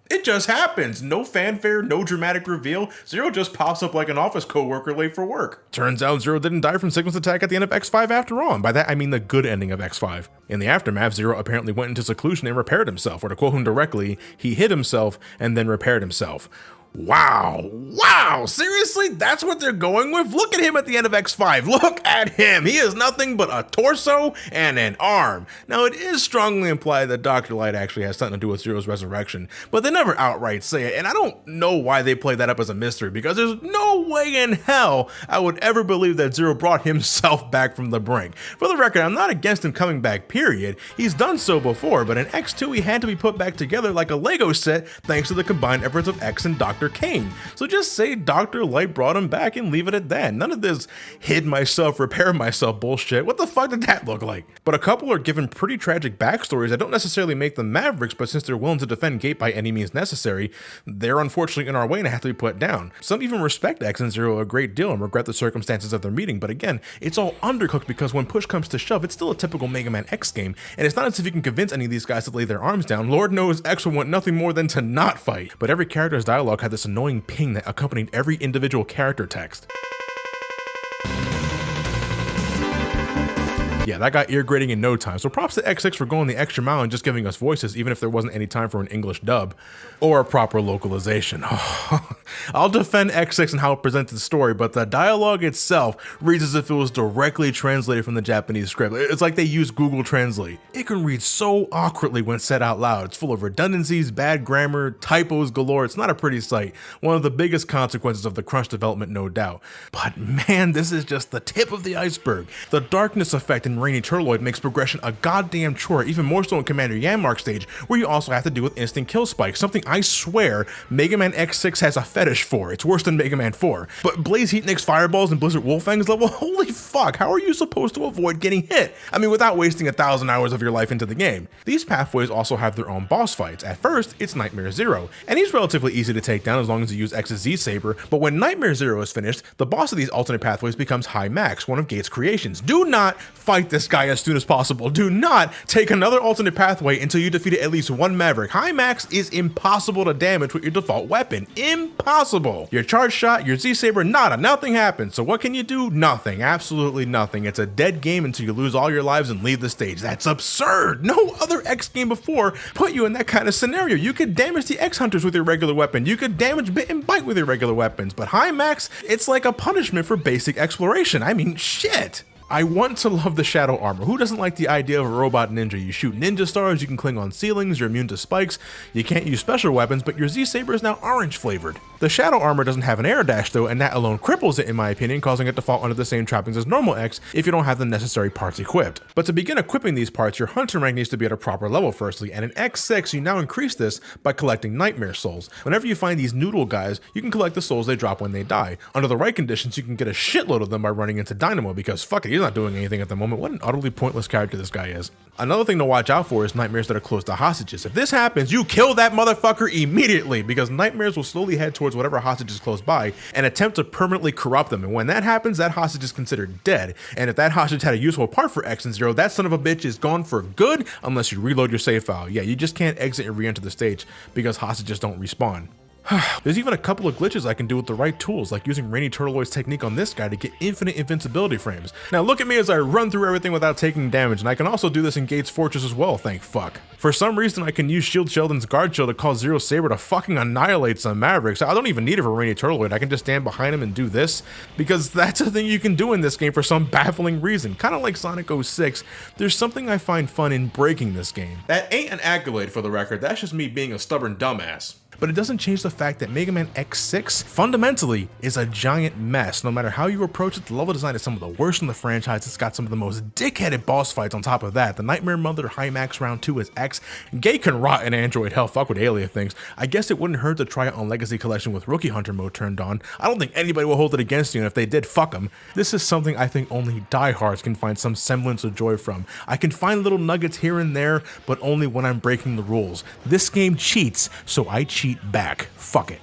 It just happens. No fanfare, no dramatic reveal. Zero just pops up like an office coworker late for work. Turns out Zero didn't die from Sigma's attack at the end of X5 after all, and by that I mean the good ending of X5. In the aftermath, Zero apparently went into seclusion and repaired himself, or to quote him directly, he hid himself and then repaired himself. Wow, seriously? That's what they're going with? Look at him at the end of X5. Look at him. He is nothing but a torso and an arm. Now, it is strongly implied that Dr. Light actually has something to do with Zero's resurrection, but they never outright say it, and I don't know why they play that up as a mystery, because there's no way in hell I would ever believe that Zero brought himself back from the brink. For the record, I'm not against him coming back, period. He's done so before, but in X2 he had to be put back together like a Lego set thanks to the combined efforts of X and Dr. Kane. So just say Dr. Light brought him back and leave it at that. None of this hid myself, repair myself bullshit. What the fuck did that look like? But a couple are given pretty tragic backstories that don't necessarily make them Mavericks, but since they're willing to defend Gate by any means necessary, they're unfortunately in our way and have to be put down. Some even respect X and Zero a great deal and regret the circumstances of their meeting, but again, it's all undercooked because when push comes to shove, it's still a typical Mega Man X game, and it's not as if you can convince any of these guys to lay their arms down. Lord knows X would want nothing more than to not fight, but every character's dialogue had this annoying ping that accompanied every individual character text. Yeah, that got ear grating in no time. So props to X6 for going the extra mile and just giving us voices, even if there wasn't any time for an English dub or a proper localization. I'll defend X6 and how it presented the story, but the dialogue itself reads as if it was directly translated from the Japanese script. It's like they used Google Translate. It can read so awkwardly when said out loud. It's full of redundancies, bad grammar, typos galore. It's not a pretty sight. One of the biggest consequences of the crunch development, no doubt. But man, this is just the tip of the iceberg. The darkness effect in Rainy Turloid makes progression a goddamn chore, even more so in Commander Yanmark stage, where you also have to deal with instant kill spikes, something I swear Mega Man X6 has a fetish for. It's worse than Mega Man 4. But Blaze Heatnik's fireballs and Blizzard Wolfang's level, holy fuck, how are you supposed to avoid getting hit? I mean, without wasting 1,000 hours of your life into the game. These pathways also have their own boss fights. At first, it's Nightmare Zero, and he's relatively easy to take down as long as you use X's Z-Saber, but when Nightmare Zero is finished, the boss of these alternate pathways becomes High Max, one of Gates' creations. Do not fight this guy as soon as possible. Do not take another alternate pathway until you defeated at least one Maverick. High Max is impossible to damage with your default weapon. Impossible. Your charge shot, your Z-Saber, nada, nothing happens. So what can you do? Nothing. Absolutely nothing. It's a dead game until you lose all your lives and leave the stage. That's absurd. No other X game before put you in that kind of scenario. You could damage the X Hunters with your regular weapon. You could damage Bit and Bite with your regular weapons. But High Max, it's like a punishment for basic exploration. I mean, shit. I want to love the shadow armor. Who doesn't like the idea of a robot ninja? You shoot ninja stars, you can cling on ceilings, you're immune to spikes, you can't use special weapons, but your Z-Saber is now orange flavored. The shadow armor doesn't have an air dash though, and that alone cripples it in my opinion, causing it to fall under the same trappings as normal X if you don't have the necessary parts equipped. But to begin equipping these parts, your hunter rank needs to be at a proper level firstly, and in X6 you now increase this by collecting nightmare souls. Whenever you find these noodle guys, you can collect the souls they drop when they die. Under the right conditions, you can get a shitload of them by running into Dynamo, because fuck it, he's not doing anything at the moment. What an utterly pointless character this guy is. Another thing to watch out for is nightmares that are close to hostages. If this happens, you kill that motherfucker immediately, because nightmares will slowly head towards whatever hostage is close by and attempt to permanently corrupt them. And when that happens, that hostage is considered dead. And if that hostage had a useful part for X and Zero, that son of a bitch is gone for good unless you reload your save file. Yeah, you just can't exit and re-enter the stage because hostages don't respawn. There's even a couple of glitches I can do with the right tools, like using Rainy Turloid's technique on this guy to get infinite invincibility frames. Now look at me as I run through everything without taking damage, and I can also do this in Gates Fortress as well, thank fuck. For some reason I can use Shield Sheldon's guard shield to cause Zero Saber to fucking annihilate some Mavericks. I don't even need it for Rainy Turloid, I can just stand behind him and do this, because that's a thing you can do in this game for some baffling reason. Kinda like Sonic 06, there's something I find fun in breaking this game. That ain't an accolade for the record, that's just me being a stubborn dumbass. But it doesn't change the fact that Mega Man X6 fundamentally is a giant mess. No matter how you approach it, the level design is some of the worst in the franchise. It's got some of the most dickheaded boss fights on top of that. The Nightmare Mother High Max Round 2 is X. Gay can rot in Android, hell, fuck with alien things. I guess it wouldn't hurt to try it on Legacy Collection with Rookie Hunter mode turned on. I don't think anybody will hold it against you, and if they did, fuck them. This is something I think only diehards can find some semblance of joy from. I can find little nuggets here and there, but only when I'm breaking the rules. This game cheats, so I cheat back. Fuck it.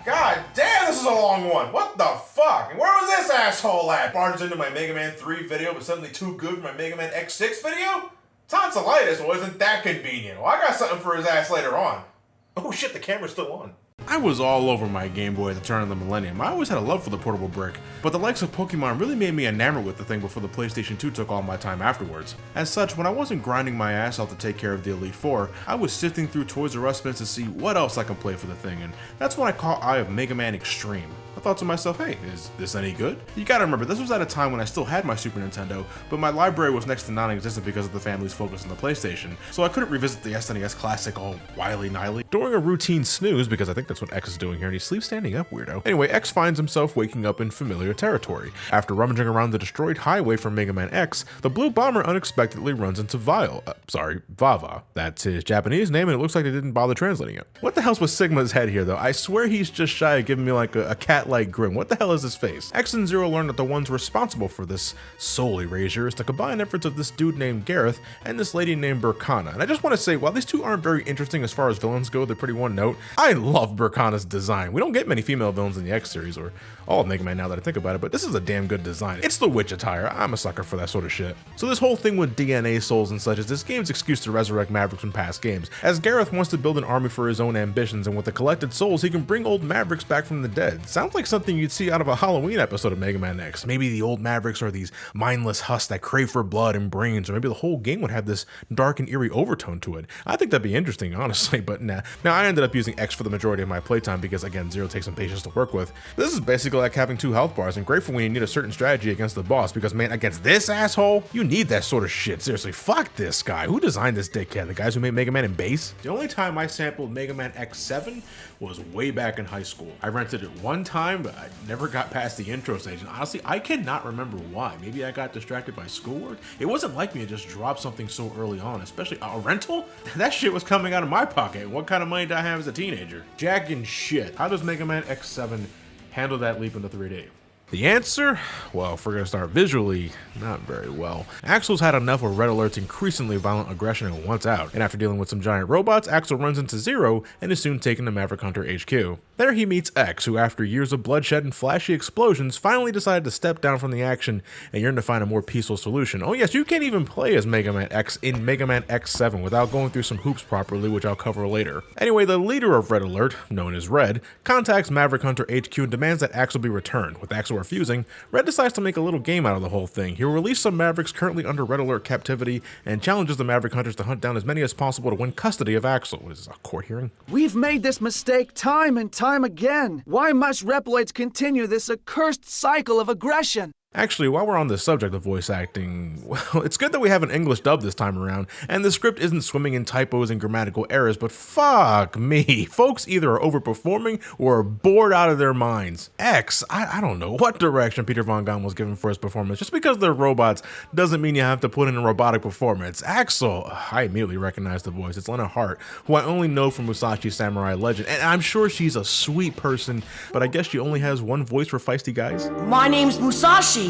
God damn, this is a long one. What the fuck? And where was this asshole at? Barges into my Mega Man 3 video, but suddenly too good for my Mega Man X6 video? Tonsillitis wasn't that convenient. Well, I got something for his ass later on. Oh shit, the camera's still on. I was all over my Game Boy at the turn of the millennium. I always had a love for the portable brick, but the likes of Pokemon really made me enamored with the thing before the PlayStation 2 took all my time afterwards. As such, when I wasn't grinding my ass off to take care of the Elite Four, I was sifting through Toys R Us bins to see what else I can play for the thing, and that's when I caught eye of Mega Man Xtreme. I thought to myself, hey, is this any good? You gotta remember, this was at a time when I still had my Super Nintendo, but my library was next to non-existent because of the family's focus on the PlayStation, so I couldn't revisit the SNES Classic all wily-nilly. During a routine snooze, because I think that's what X is doing here, and he sleeps standing up, weirdo. Anyway, X finds himself waking up in familiar territory. After rummaging around the destroyed highway from Mega Man X, the Blue Bomber unexpectedly runs into Vava. That's his Japanese name, and it looks like they didn't bother translating it. What the hell's with Sigma's head here, though? I swear he's just shy of giving me like a cat-like grin. What the hell is his face? X and Zero learn that the ones responsible for this soul erasure is the combined efforts of this dude named Gareth and this lady named Burkana. And I just want to say, while these two aren't very interesting as far as villains go, they're pretty one note. I love Burkana. Cortana's design. We don't get many female villains in the X series, or all of Mega Man now that I think about it, but this is a damn good design. It's the witch attire. I'm a sucker for that sort of shit. So this whole thing with DNA souls and such is this game's excuse to resurrect Mavericks from past games, as Gareth wants to build an army for his own ambitions, and with the collected souls, he can bring old Mavericks back from the dead. Sounds like something you'd see out of a Halloween episode of Mega Man X. Maybe the old Mavericks are these mindless husks that crave for blood and brains, or maybe the whole game would have this dark and eerie overtone to it. I think that'd be interesting, honestly, but nah. Now, I ended up using X for the majority of my playtime because, again, Zero takes some patience to work with. This is basically like having 2 health bars, and great for when you need a certain strategy against the boss, because, man, against this asshole, you need that sort of shit. Seriously, fuck this guy. Who designed this dickhead? The guys who made Mega Man in base? The only time I sampled Mega Man X7 was way back in high school. I rented it one time, but I never got past the intro stage, and honestly, I cannot remember why. Maybe I got distracted by schoolwork? It wasn't like me to just drop something so early on, especially a rental? That shit was coming out of my pocket. What kind of money did I have as a teenager? Jack and shit. How does Mega Man X7 handle that leap into 3D? The answer? Well, if we're gonna start visually, not very well. Axel's had enough of Red Alert's increasingly violent aggression and wants out, and after dealing with some giant robots, Axel runs into Zero and is soon taken to Maverick Hunter HQ. There he meets X, who after years of bloodshed and flashy explosions, finally decided to step down from the action and yearn to find a more peaceful solution. Oh yes, you can't even play as Mega Man X in Mega Man X7 without going through some hoops properly, which I'll cover later. Anyway, the leader of Red Alert, known as Red, contacts Maverick Hunter HQ and demands that Axel be returned. With Axel refusing, Red decides to make a little game out of the whole thing. He'll release some Mavericks currently under Red Alert captivity and challenges the Maverick Hunters to hunt down as many as possible to win custody of Axel. What is this, a court hearing? We've made this mistake time and time again. Why must Reploids continue this accursed cycle of aggression? Actually, while we're on the subject of voice acting, well, it's good that we have an English dub this time around, and the script isn't swimming in typos and grammatical errors, but fuck me. Folks either are overperforming or are bored out of their minds. X, I don't know what direction Peter Von Gahn was given for his performance. Just because they're robots doesn't mean you have to put in a robotic performance. Axel, I immediately recognize the voice. It's Lena Hart, who I only know from Musashi Samurai Legend, and I'm sure she's a sweet person, but I guess she only has one voice for feisty guys. My name's Musashi.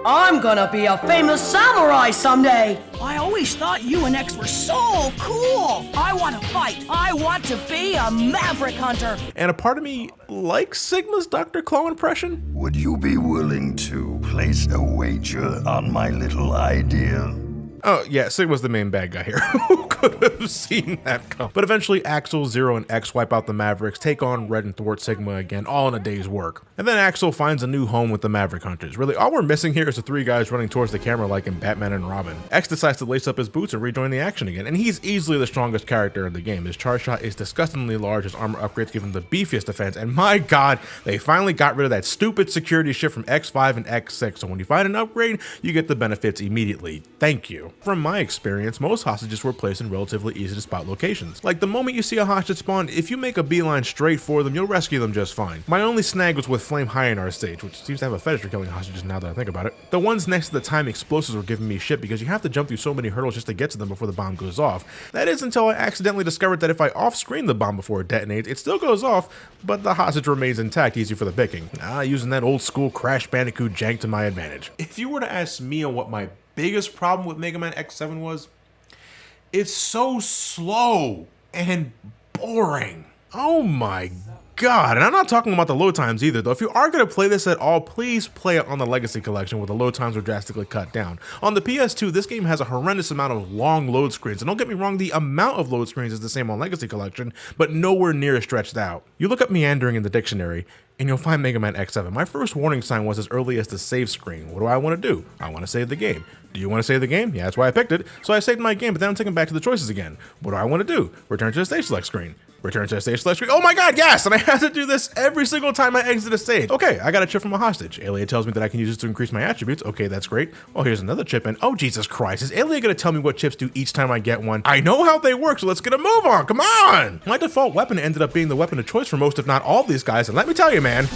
I'm gonna be a famous samurai someday. I always thought you and X were so cool. I want to fight. I want to be a Maverick Hunter. And a part of me likes Sigma's Dr. Claw impression. Would you be willing to place a wager on my little idea? Oh, yeah, Sigma's the main bad guy here. Who could have seen that come? But eventually, Axel, Zero, and X wipe out the Mavericks, take on Red and thwart Sigma again, all in a day's work. And then Axel finds a new home with the Maverick Hunters. Really, all we're missing here is the 3 guys running towards the camera like in Batman and Robin. X decides to lace up his boots and rejoin the action again, and he's easily the strongest character in the game. His charge shot is disgustingly large, his armor upgrades give him the beefiest defense, and my god, they finally got rid of that stupid security shit from X5 and X6, so when you find an upgrade, you get the benefits immediately. Thank you. From my experience, most hostages were placed in relatively easy to spot locations. Like the moment you see a hostage spawn, if you make a beeline straight for them, you'll rescue them just fine. My only snag was with Flame High in our stage, which seems to have a fetish for killing hostages now that I think about it. The ones next to the time explosives were giving me shit because you have to jump through so many hurdles just to get to them before the bomb goes off. That is until I accidentally discovered that if I off-screen the bomb before it detonates, it still goes off, but the hostage remains intact, easy for the picking. Using that old school Crash Bandicoot jank to my advantage. If you were to ask me on what my biggest problem with Mega Man X7 was, it's so slow and boring. Oh my god. And I'm not talking about the load times either, though. If you are going to play this at all, please play it on the Legacy Collection where the load times are drastically cut down. On the PS2, this game has a horrendous amount of long load screens. And don't get me wrong, the amount of load screens is the same on Legacy Collection, but nowhere near as stretched out. You look up meandering in the dictionary, and you'll find Mega Man X7. My first warning sign was as early as the save screen. What do I want to do? I want to save the game. Do you want to save the game? Yeah, that's why I picked it. So I saved my game, but then I'm taking back to the choices again. What do I want to do? Return to the stage select screen. Return to the stage select screen. Oh my god, yes! And I have to do this every single time I exit a stage. Okay, I got a chip from a hostage. Alia tells me that I can use this to increase my attributes. Okay, that's great. Oh, here's another chip, and oh, Jesus Christ. Is Alia gonna tell me what chips do each time I get one? I know how they work, so let's get a move on. Come on! My default weapon ended up being the weapon of choice for most, if not all of these guys, and let me tell you, man.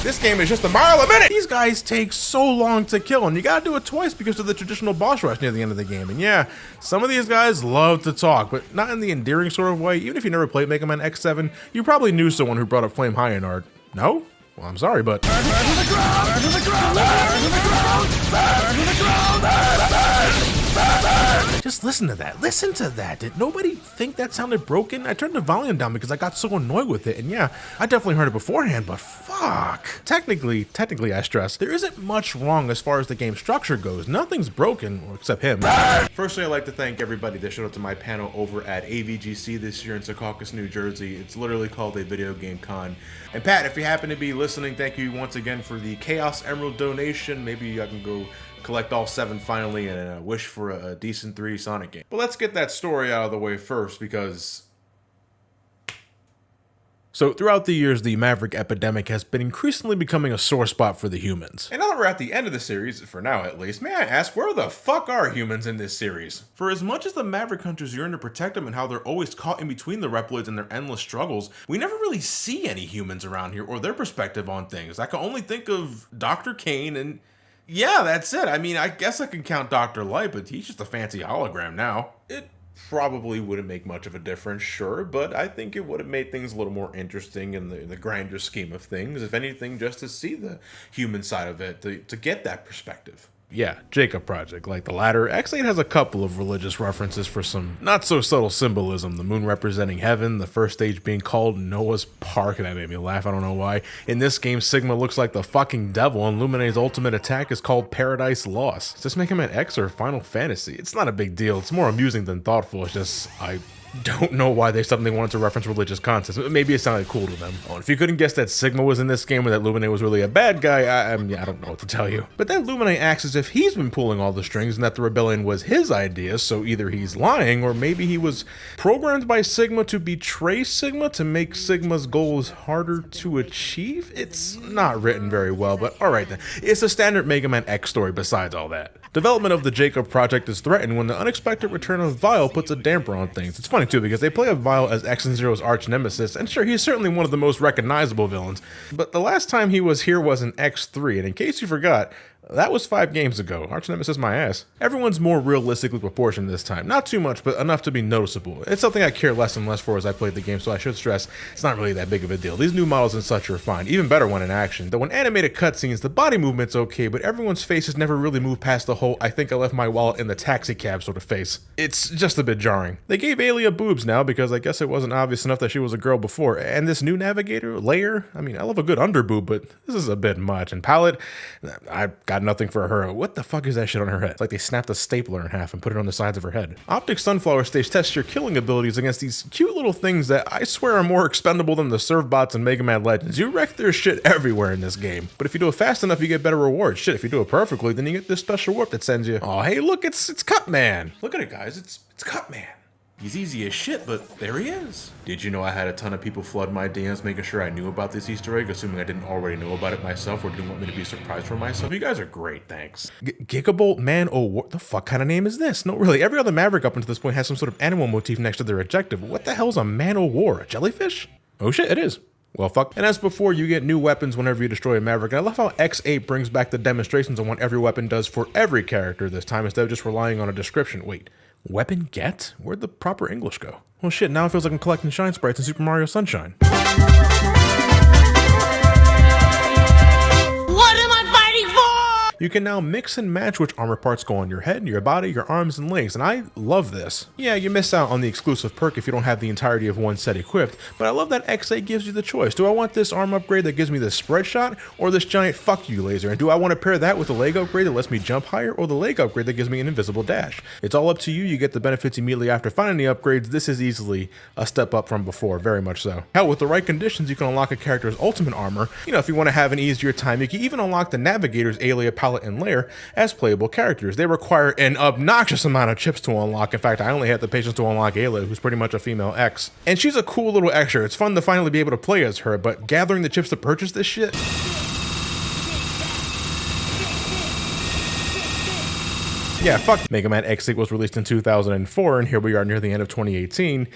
This game is just a mile a minute! These guys take so long to kill, and you gotta do it twice because of the traditional boss rush near the end of the game. And yeah, some of these guys love to talk, but not in the endearing sort of way. Even if you never played Mega Man X7, you probably knew someone who brought up Flame High in art. No? Well, I'm sorry, but... Just just listen to that. Listen to that. Did nobody think that sounded broken? I turned the volume down because I got so annoyed with it. And yeah, I definitely heard it beforehand, but fuck. Technically, I stress, there isn't much wrong as far as the game structure goes. Nothing's broken, except him. Firstly, I'd like to thank everybody that showed up to my panel over at AVGC this year in Secaucus, New Jersey. It's literally called a video game con. And Pat, if you happen to be listening, thank you once again for the Chaos Emerald donation. Maybe I can go collect all 7 finally and wish for a decent 3D Sonic game. But let's get that story out of the way first, because... So throughout the years, the Maverick epidemic has been increasingly becoming a sore spot for the humans. And now that we're at the end of the series, for now at least, may I ask, where the fuck are humans in this series? For as much as the Maverick hunters yearn to protect them and how they're always caught in between the Reploids and their endless struggles, we never really see any humans around here or their perspective on things. I can only think of Dr. Kane and... yeah, that's it. I mean, I guess I can count Dr. Light, but he's just a fancy hologram now. It probably wouldn't make much of a difference, sure, but I think it would have made things a little more interesting in the grander scheme of things, if anything, just to see the human side of it, to get that perspective. Yeah, Jacob Project, like the latter. X8 has a couple of religious references for some not so subtle symbolism. The moon representing heaven, the first stage being called Noah's Park, and that made me laugh, I don't know why. In this game, Sigma looks like the fucking devil, and Luminae's ultimate attack is called Paradise Lost. Is this Megaman X or Final Fantasy? It's not a big deal, it's more amusing than thoughtful, it's just, I don't know why they suddenly wanted to reference religious concepts, but maybe it sounded cool to them. Oh, and if you couldn't guess that Sigma was in this game or that Luminae was really a bad guy, I don't know what to tell you. But then Luminae acts as if he's been pulling all the strings and that the rebellion was his idea, so either he's lying or maybe he was programmed by Sigma to betray Sigma to make Sigma's goals harder to achieve? It's not written very well, but alright then. It's a standard Megaman X story besides all that. Development of the Jacob Project is threatened when the unexpected return of Vile puts a damper on things. It's funny too, because they play up Vile as X and Zero's arch nemesis, and sure, he's certainly one of the most recognizable villains, but the last time he was here was in X3, and in case you forgot, that was 5 games ago. Arch nemesis my ass. Everyone's more realistically proportioned this time. Not too much, but enough to be noticeable. It's something I care less and less for as I played the game, so I should stress it's not really that big of a deal. These new models and such are fine, even better when in action. Though in animated cutscenes, the body movement's okay, but everyone's faces never really move past the whole I think I left my wallet in the taxi cab sort of face. It's just a bit jarring. They gave Aelia boobs now because I guess it wasn't obvious enough that she was a girl before, and this new navigator, Layer, I mean, I love a good underboob, but this is a bit much. And Palette, I've got nothing for her. What the fuck is that shit on her head? It's like they snapped a stapler in half and put it on the sides of her head. Optic Sunflower Stage tests your killing abilities against these cute little things that I swear are more expendable than the serve bots in Mega Man Legends. You wreck their shit everywhere in this game. But if you do it fast enough, you get better rewards. Shit, if you do it perfectly, then you get this special warp that sends you, oh hey look, it's Cutman. Look at it guys, it's Cutman. He's easy as shit, but there he is. Did you know I had a ton of people flood my DMs making sure I knew about this Easter egg, assuming I didn't already know about it myself or didn't want me to be surprised for myself? You guys are great, thanks. Gigabolt Man O' War? The fuck kind of name is this? No, really, every other Maverick up until this point has some sort of animal motif next to their objective. What the hell's a Man O' War? A jellyfish? Oh shit, it is. Well, fuck. And as before, you get new weapons whenever you destroy a Maverick. And I love how X8 brings back the demonstrations on what every weapon does for every character this time, instead of just relying on a description. Wait, weapon get? Where'd the proper English go? Well shit, now it feels like I'm collecting shine sprites in Super Mario Sunshine. What am I fighting for? You can now mix and match which armor parts go on your head, your body, your arms, and legs, and I love this. Yeah, you miss out on the exclusive perk if you don't have the entirety of one set equipped, but I love that X8 gives you the choice. Do I want this arm upgrade that gives me this spread shot, or this giant fuck you laser? And do I want to pair that with the leg upgrade that lets me jump higher, or the leg upgrade that gives me an invisible dash? It's all up to you. You get the benefits immediately after finding the upgrades. This is easily a step up from before, very much so. Hell, with the right conditions, you can unlock a character's ultimate armor. You know, if you want to have an easier time, you can even unlock the Navigator's Aelia, Palette, and Lair as playable characters. They require an obnoxious amount of chips to unlock. In fact, I only had the patience to unlock Ayla, who's pretty much a female X. And she's a cool little extra. It's fun to finally be able to play as her, but gathering the chips to purchase this shit? Yeah, fuck. Mega Man X was released in 2004, and here we are near the end of 2018.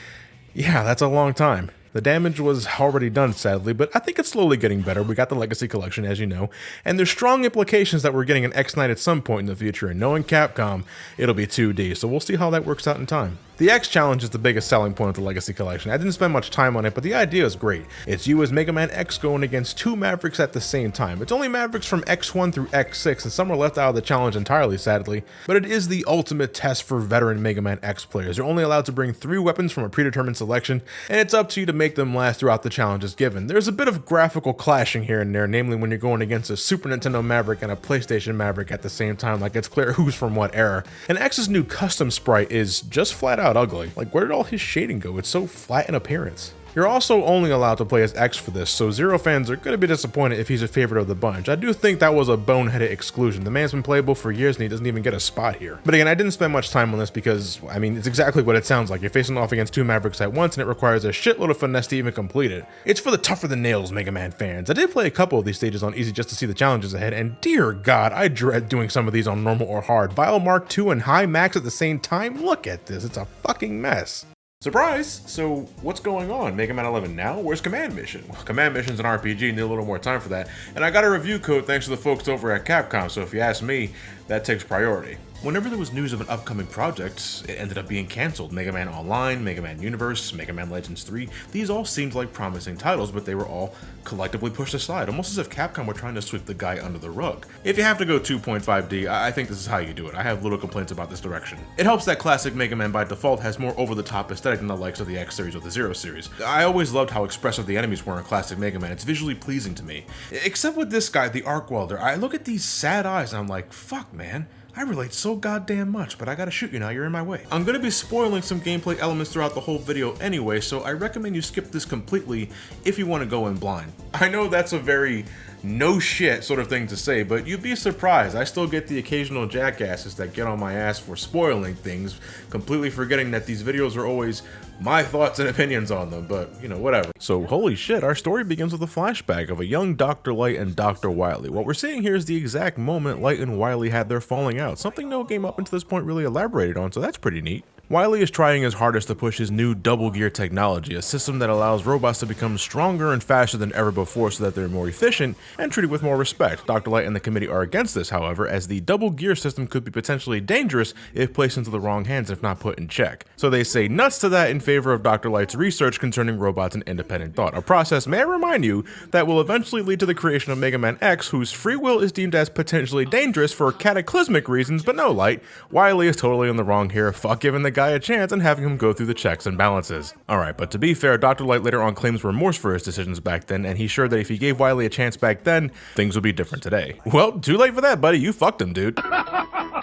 Yeah, that's a long time. The damage was already done, sadly, but I think it's slowly getting better. We got the Legacy Collection, as you know, and there's strong implications that we're getting an X-Knight at some point in the future, and knowing Capcom, it'll be 2D, so we'll see how that works out in time. The X challenge is the biggest selling point of the Legacy Collection. I didn't spend much time on it, but the idea is great. It's you as Megaman X going against 2 Mavericks at the same time. It's only Mavericks from X1 through X6, and some are left out of the challenge entirely, sadly. But it is the ultimate test for veteran Megaman X players. You're only allowed to bring 3 weapons from a predetermined selection, and it's up to you to make them last throughout the challenges given. There's a bit of graphical clashing here and there, namely when you're going against a Super Nintendo Maverick and a PlayStation Maverick at the same time, like it's clear who's from what era. And X's new custom sprite is just flat out ugly. Like, where did all his shading go? It's so flat in appearance. You're also only allowed to play as X for this, so Zero fans are gonna be disappointed if he's a favorite of the bunch. I do think that was a boneheaded exclusion. The man's been playable for years and he doesn't even get a spot here. But again, I didn't spend much time on this because, I mean, it's exactly what it sounds like. You're facing off against 2 Mavericks at once and it requires a shitload of finesse to even complete it. It's for the tougher than nails Mega Man fans. I did play a couple of these stages on easy just to see the challenges ahead, and dear God, I dread doing some of these on normal or hard. Vile Mark II and High Max at the same time? Look at this, it's a fucking mess. Surprise! So what's going on? Mega Man 11 now? Where's Command Mission? Well, Command Mission's an RPG, need a little more time for that. And I got a review code thanks to the folks over at Capcom, so if you ask me, that takes priority. Whenever there was news of an upcoming project, it ended up being cancelled. Mega Man Online, Mega Man Universe, Mega Man Legends 3, these all seemed like promising titles, but they were all collectively pushed aside, almost as if Capcom were trying to sweep the guy under the rug. If you have to go 2.5D, I think this is how you do it. I have little complaints about this direction. It helps that classic Mega Man by default has more over-the-top aesthetic than the likes of the X series or the Zero series. I always loved how expressive the enemies were in classic Mega Man. It's visually pleasing to me. Except with this guy, the Arc Welder. I look at these sad eyes and I'm like, fuck man. I relate so goddamn much, but I gotta shoot you now, you're in my way. I'm gonna be spoiling some gameplay elements throughout the whole video anyway, so I recommend you skip this completely if you want to go in blind. I know that's a very no shit sort of thing to say, but you'd be surprised. I still get the occasional jackasses that get on my ass for spoiling things, completely forgetting that these videos are always my thoughts and opinions on them, but you know, whatever. So holy shit, our story begins with a flashback of a young Dr. Light and Dr. Wily. What we're seeing here is the exact moment Light and Wily had their falling out, something no game up until this point really elaborated on, so that's pretty neat. Wily is trying his hardest to push his new double gear technology, a system that allows robots to become stronger and faster than ever before so that they're more efficient and treated with more respect. Dr. Light and the committee are against this, however, as the double gear system could be potentially dangerous if placed into the wrong hands if not put in check. So they say nuts to that in favor of Dr. Light's research concerning robots and independent thought, a process, may I remind you, that will eventually lead to the creation of Mega Man X, whose free will is deemed as potentially dangerous for cataclysmic reasons, but no, Light, Wily is totally in the wrong here. Fuck giving the guy a chance and having him go through the checks and balances. Alright, but to be fair, Dr. Light later on claims remorse for his decisions back then, and he's sure that if he gave Wily a chance back then, things would be different today. Well, too late for that, buddy. You fucked him, dude.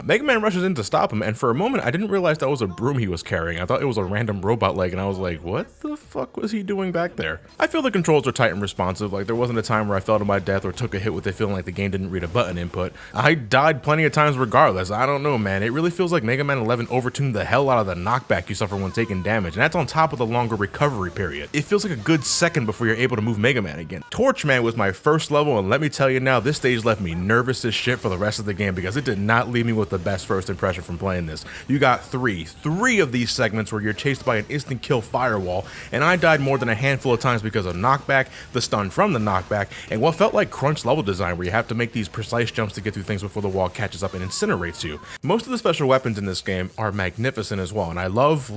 Mega Man rushes in to stop him, and for a moment I didn't realize that was a broom he was carrying. I thought it was a random robot leg, and I was like, what the fuck was he doing back there? I feel the controls are tight and responsive. Like, there wasn't a time where I fell to my death or took a hit with it feeling like the game didn't read a button input. I died plenty of times regardless. I don't know, man. It really feels like Mega Man 11 overtuned the hell out of the knockback you suffer when taking damage, and that's on top of the longer recovery period. It feels like a good second before you're able to move Mega Man again. Torchman was my first level, and let me tell you now, this stage left me nervous as shit for the rest of the game because it did not leave me with the best first impression from playing this. You got three of these segments where you're chased by an instant kill firewall, and I died more than a handful of times because of knockback, the stun from the knockback, and what felt like crunch level design where you have to make these precise jumps to get through things before the wall catches up and incinerates you. Most of the special weapons in this game are magnificent as well, and I love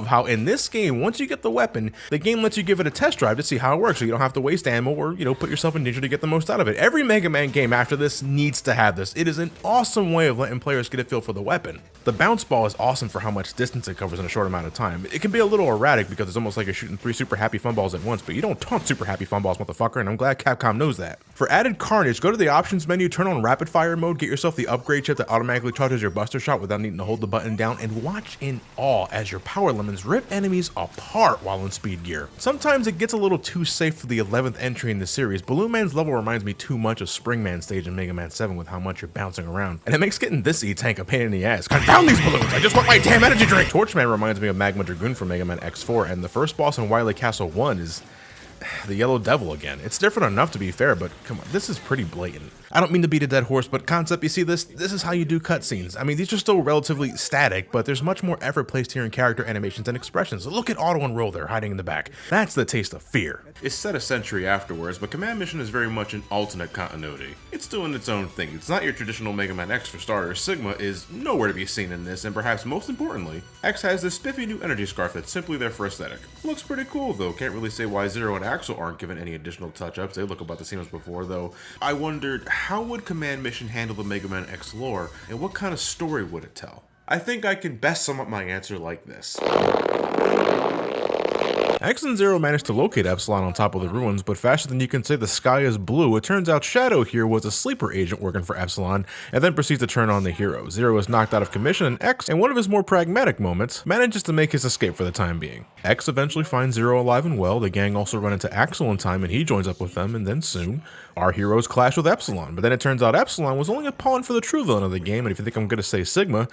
how in this game, once you get the weapon, the game lets you give it a test drive to see how it works so you don't have to waste ammo or, you know, put yourself in danger to get the most out of it. Every Mega Man game after this needs to have this. It is an awesome way of letting players get a feel for the weapon. The bounce ball is awesome for how much distance it covers in a short amount of time. It can be a little erratic because it's almost like you're shooting 3 super happy fun balls at once, but you don't taunt super happy fun balls, motherfucker, and I'm glad Capcom knows that. For added carnage, go to the options menu, turn on rapid fire mode, get yourself the upgrade chip that automatically charges your buster shot without needing to hold the button down, and watch in awe as your power lemons rip enemies apart while in speed gear. Sometimes it gets a little too safe for the 11th entry in the series. Balloon Man's level reminds me too much of Spring Man's stage in Mega Man 7 with how much you're bouncing around, and it makes getting this E-Tank a pain in the ass. Confound these balloons! I just want my damn energy drink! Torchman reminds me of Magma Dragoon from Mega Man X4, and the first boss in Wily Castle 1 is the Yellow Devil again. It's different enough to be fair, but come on, this is pretty blatant. I don't mean to beat a dead horse, but concept, you see this is how you do cutscenes. I mean, these are still relatively static, but there's much more effort placed here in character animations and expressions. Look at Auto and Roll there, hiding in the back. That's the taste of fear. It's set a century afterwards, but Command Mission is very much an alternate continuity. It's doing its own thing. It's not your traditional Mega Man X for starters. Sigma is nowhere to be seen in this, and perhaps most importantly, X has this spiffy new energy scarf that's simply there for aesthetic. Looks pretty cool though, can't really say why Zero and Axel aren't given any additional touch-ups. They look about the same as before though. I wondered, how would Command Mission handle the Mega Man X lore, and what kind of story would it tell? I think I can best sum up my answer like this. X and Zero managed to locate Epsilon on top of the ruins, but faster than you can say the sky is blue, it turns out Shadow here was a sleeper agent working for Epsilon, and then proceeds to turn on the hero. Zero is knocked out of commission, and X, in one of his more pragmatic moments, manages to make his escape for the time being. X eventually finds Zero alive and well, the gang also run into Axel in time and he joins up with them, and then soon, our heroes clash with Epsilon. But then it turns out Epsilon was only a pawn for the true villain of the game, and if you think I'm gonna say Sigma,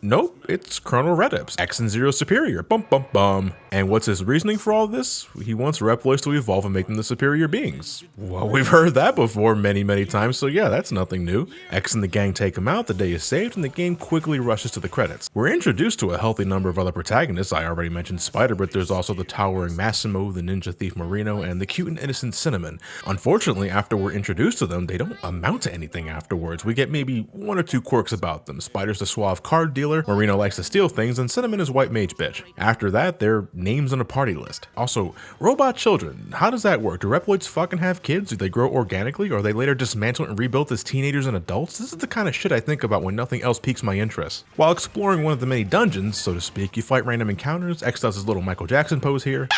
nope, it's Colonel Redips, X and Zero superior, bum bum bum. And what's his reasoning for all this? He wants Reploids to evolve and make them the superior beings. Well, we've heard that before many times, so yeah, that's nothing new. X and the gang take him out, the day is saved, and the game quickly rushes to the credits. We're introduced to a healthy number of other protagonists. I already mentioned Spider, but there's also the towering Massimo, the ninja thief Marino, and the cute and innocent Cinnamon. Unfortunately, after we're introduced to them, they don't amount to anything afterwards. We get maybe one or two quirks about them. Spider's the suave card dealer, Marino likes to steal things, and Cinnamon is white mage bitch. After that, they're names on a party list. Also, robot children, how does that work? Do Reploids fucking have kids? Do they grow organically? Or are they later dismantled and rebuilt as teenagers and adults? This is the kind of shit I think about when nothing else piques my interest. While exploring one of the many dungeons, so to speak, you fight random encounters. X does his little Michael Jackson pose here.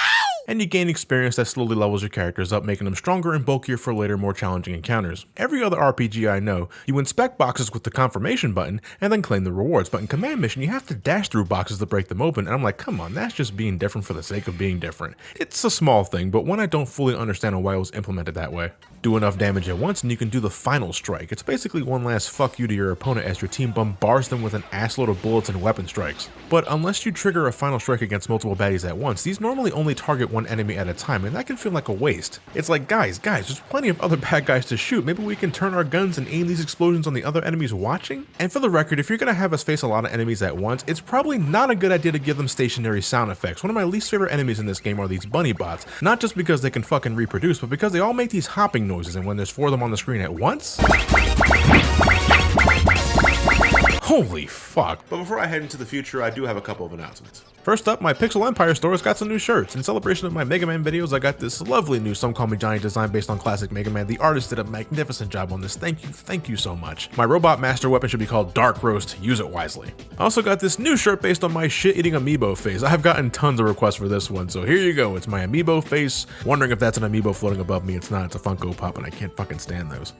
And you gain experience that slowly levels your characters up, making them stronger and bulkier for later, more challenging encounters. Every other RPG I know, you inspect boxes with the confirmation button and then claim the rewards, but in Command Mission you have to dash through boxes to break them open, and I'm like, come on, that's just being different for the sake of being different. It's a small thing, but one I don't fully understand on why it was implemented that way. Do enough damage at once and you can do the final strike. It's basically one last fuck you to your opponent as your team bombards them with an assload of bullets and weapon strikes. But unless you trigger a final strike against multiple baddies at once, these normally only target one enemy at a time, and that can feel like a waste. It's like, guys, there's plenty of other bad guys to shoot. Maybe we can turn our guns and aim these explosions on the other enemies watching? And for the record, if you're gonna have us face a lot of enemies at once, it's probably not a good idea to give them stationary sound effects. One of my least favorite enemies in this game are these bunny bots, not just because they can fucking reproduce, but because they all make these hopping noises, and when there's 4 of them on the screen at once, holy fuck. But before I head into the future, I do have a couple of announcements. First up, my Pixel Empire store has got some new shirts. In celebration of my Mega Man videos, I got this lovely new SomeCallMeJohnny design based on classic Mega Man. The artist did a magnificent job on this. Thank you so much. My robot master weapon should be called Dark Roast. Use it wisely. I also got this new shirt based on my shit-eating amiibo face. I've gotten tons of requests for this one, so here you go. It's my amiibo face. Wondering if that's an amiibo floating above me. It's not. It's a Funko Pop, and I can't fucking stand those.